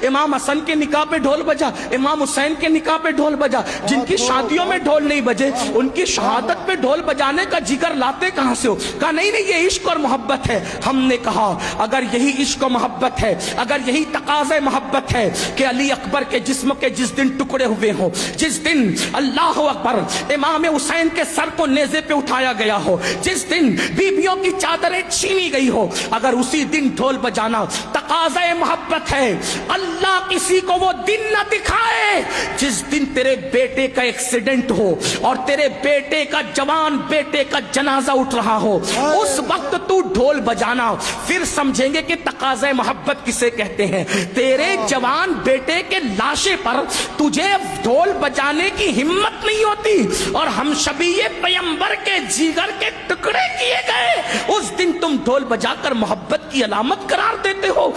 امام حسن کے نکاح پہ ڈھول بجا, امام حسین کے نکاح پہ ڈھول بجا. جن کی شادیوں میں ڈھول نہیں بجے ان کی شہادت پہ ڈھول بجانے کا جگر لاتے کہاں سے ہو؟ کہا نہیں نہیں یہ عشق اور محبت ہے. ہم نے کہا اگر یہی عشق و محبت ہے, اگر یہی تقاضۂ محبت ہے کہ علی اکبر کے جسم کے جس دن ٹکڑے ہوئے ہوں, جس دن اللہ اکبر امام حسین کے سر کو نیزے پہ اٹھایا گیا ہو, جس دن بیویوں کی چادریں چھینی گئی ہو, اگر اسی دن ڈھول بجانا تقاضۂ محبت ہے, اللہ کسی کو وہ دن نہ دکھائے جس دن تیرے بیٹے کا ایکسیڈنٹ ہو اور تیرے بیٹے کا, جوان بیٹے کا جنازہ اٹھ رہا ہو, اس وقت تو ڈھول بجانا. پھر سمجھیں گے کہ تقاضۂ محبت کسے کہتے ہیں. تیرے جوان بیٹے کے لاشے پر تجھے ڈھول بجانے کی ہمت نہیں ہوتی اور ہم شبیہ پیغمبر کے جگر کے ٹکڑے کیے گئے, اس دن تم ڈھول بجا کر محبت کی علامت قرار دیتے ہو.